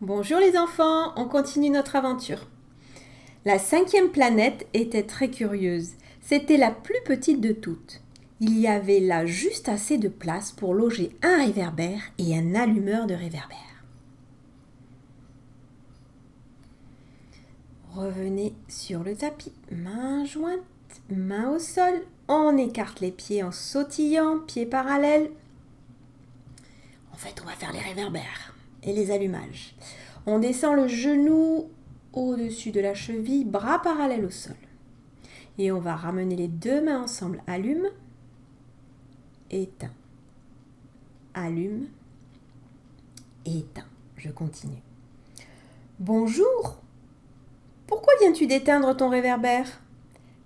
Bonjour les enfants, on continue notre aventure. La 5e planète était très curieuse. C'était la plus petite de toutes. Il y avait là juste assez de place pour loger un réverbère et un allumeur de réverbère. Revenez sur le tapis, main jointe, main au sol. On écarte les pieds en sautillant, pieds parallèles. En fait, on va faire les réverbères et les allumages. On descend le genou au-dessus de la cheville, bras parallèles au sol. Et on va ramener les deux mains ensemble. Allume, éteins. Allume, éteins. Je continue. Bonjour. Pourquoi viens-tu d'éteindre ton réverbère?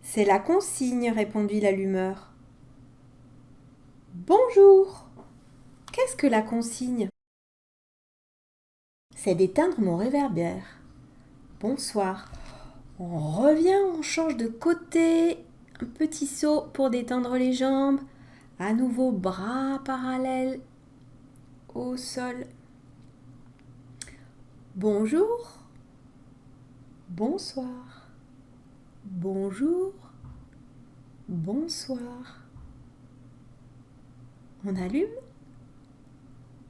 C'est la consigne, répondit l'allumeur. Bonjour. Qu'est-ce que la consigne? C'est d'éteindre mon réverbère. Bonsoir. On revient, on change de côté. Un petit saut pour détendre les jambes. À nouveau, bras parallèles au sol. Bonjour. Bonsoir. Bonjour. Bonsoir. On allume.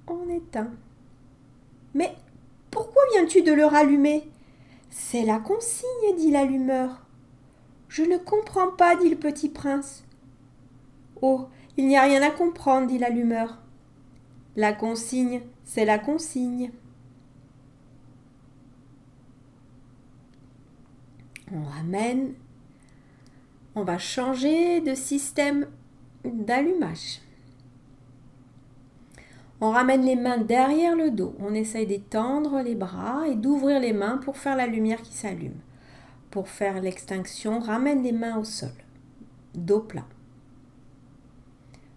On éteint. Mais pourquoi viens-tu de le rallumer? C'est la consigne, dit l'allumeur. Je ne comprends pas, dit le petit prince. Oh, il n'y a rien à comprendre, dit l'allumeur. La consigne, c'est la consigne. On ramène. On va changer de système d'allumage. On ramène les mains derrière le dos. On essaye d'étendre les bras et d'ouvrir les mains pour faire la lumière qui s'allume. Pour faire l'extinction, ramène les mains au sol. Dos plat.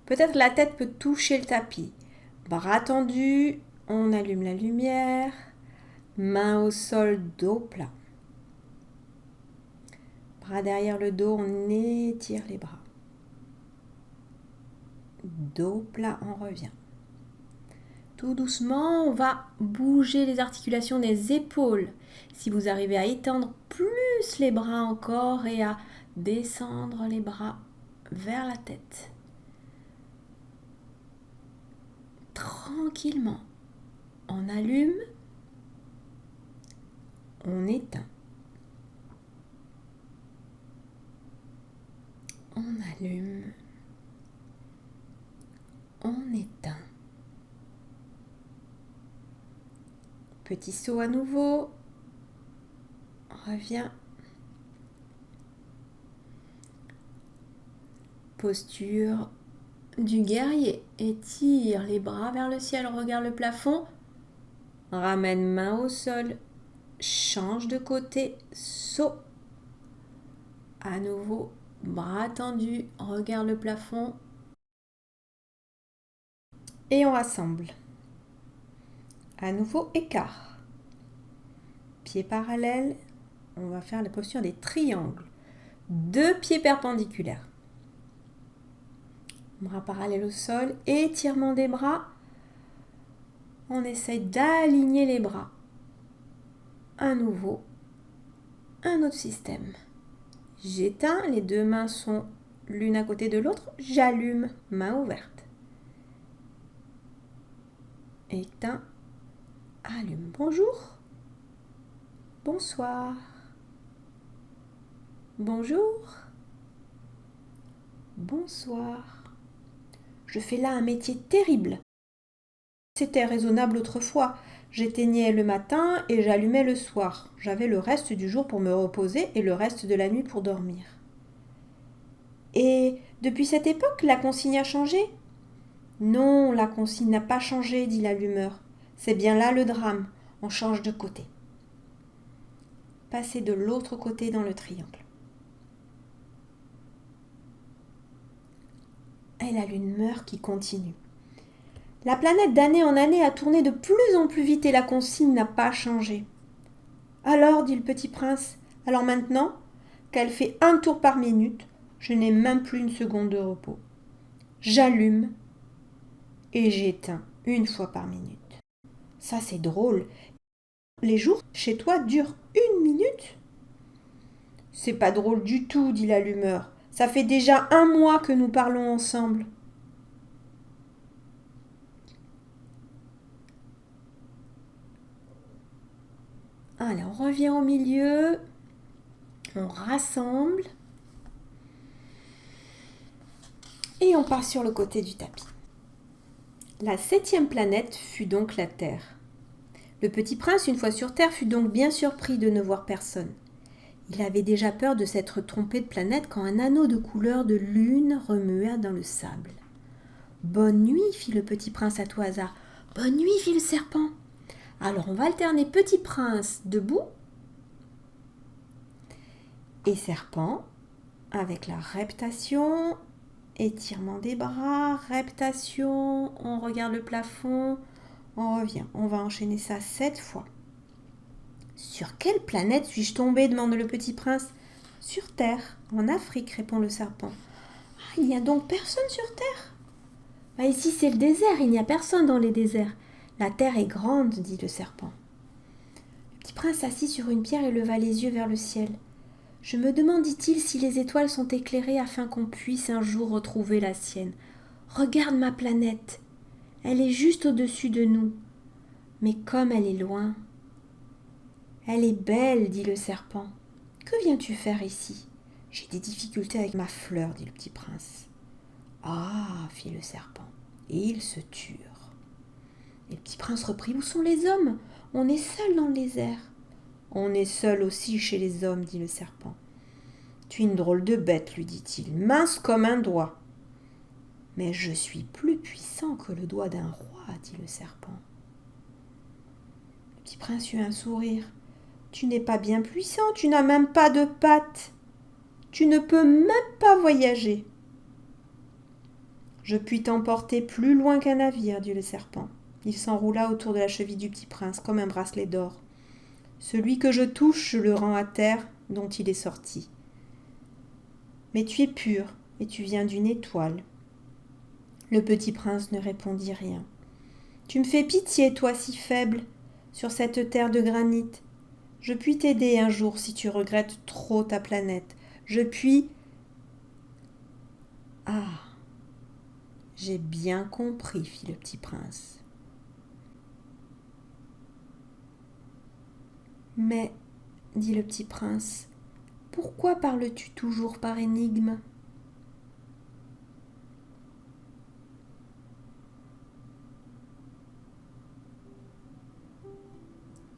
Peut-être la tête peut toucher le tapis. Bras tendus, on allume la lumière. Mains au sol, dos plat. Bras derrière le dos, on étire les bras. Dos plat, on revient. Tout doucement, on va bouger les articulations des épaules. Si vous arrivez à étendre plus les bras encore et à descendre les bras vers la tête. Tranquillement, on allume, on éteint. On allume, on éteint. Petit saut à nouveau. Reviens. Posture du guerrier. Étire les bras vers le ciel. Regarde le plafond. Ramène main au sol. Change de côté. Saut. À nouveau, bras tendus. Regarde le plafond. Et on rassemble. À nouveau, écart. Pieds parallèles. On va faire la posture des triangles. 2 pieds perpendiculaires. Bras parallèles au sol. Étirement des bras. On essaye d'aligner les bras. À nouveau, un autre système. J'éteins, les deux mains sont l'une à côté de l'autre. J'allume, main ouverte. Éteins, allume. Bonjour. Bonsoir. Bonjour. Bonsoir. Je fais là un métier terrible. C'était raisonnable autrefois. J'éteignais le matin et j'allumais le soir. J'avais le reste du jour pour me reposer et le reste de la nuit pour dormir. Et depuis cette époque, la consigne a changé? Non, la consigne n'a pas changé, dit l'allumeur. C'est bien là le drame. On change de côté. Passez de l'autre côté dans le triangle. Et l'allumeur qui continue. La planète d'année en année a tourné de plus en plus vite et la consigne n'a pas changé. Alors, dit le petit prince, alors maintenant qu'elle fait un tour par minute, je n'ai même plus une seconde de repos. J'allume et j'éteins une fois par minute. Ça, c'est drôle. les jours chez toi durent 1 minute? C'est pas drôle du tout, dit l'allumeur. Ça fait déjà 1 mois que nous parlons ensemble. Allez, on revient au milieu. On rassemble. Et on part sur le côté du tapis. La 7e planète fut donc la Terre. Le petit prince, une fois sur Terre, fut donc bien surpris de ne voir personne. Il avait déjà peur de s'être trompé de planète quand un anneau de couleur de lune remua dans le sable. « Bonne nuit, fit le petit prince à tout hasard. « Bonne nuit, fit le serpent. Alors on va alterner petit prince debout et serpent avec la reptation, étirement des bras, reptation, on regarde le plafond, on revient. On va enchaîner ça 7 fois. Sur quelle planète suis-je tombé demande le petit prince. Sur Terre, en Afrique, répond le serpent. Ah, il n'y a donc personne sur Terre? Ici c'est le désert, il n'y a personne dans les déserts. La terre est grande, dit le serpent. Le petit prince s'assit sur une pierre et leva les yeux vers le ciel. Je me demande, dit-il, si les étoiles sont éclairées afin qu'on puisse un jour retrouver la sienne. Regarde ma planète. Elle est juste au-dessus de nous. Mais comme elle est loin. Elle est belle, dit le serpent. Que viens-tu faire ici? J'ai des difficultés avec ma fleur, dit le petit prince. Ah, fit le serpent, et ils se turent. Et le petit prince reprit, où sont les hommes? On est seul dans le désert. On est seul aussi chez les hommes, dit le serpent. Tu es une drôle de bête, lui dit-il, mince comme un doigt. Mais je suis plus puissant que le doigt d'un roi, dit le serpent. Le petit prince eut un sourire. Tu n'es pas bien puissant, tu n'as même pas de pattes. Tu ne peux même pas voyager. Je puis t'emporter plus loin qu'un navire, dit le serpent. Il s'enroula autour de la cheville du petit prince comme un bracelet d'or. Celui que je touche, je le rends à terre dont il est sorti. Mais tu es pur et tu viens d'une étoile. Le petit prince ne répondit rien. Tu me fais pitié, toi si faible, sur cette terre de granit. Je puis t'aider un jour si tu regrettes trop ta planète. Je puis... Ah, j'ai bien compris, fit le petit prince. Mais, dit le petit prince, pourquoi parles-tu toujours par énigme?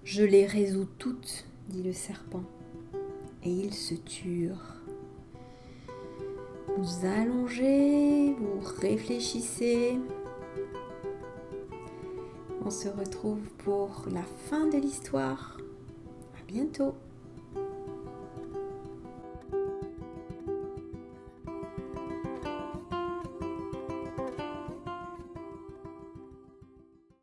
Je les résous toutes, dit le serpent, et ils se turent. Vous allongez, vous réfléchissez. On se retrouve pour la fin de l'histoire. À bientôt.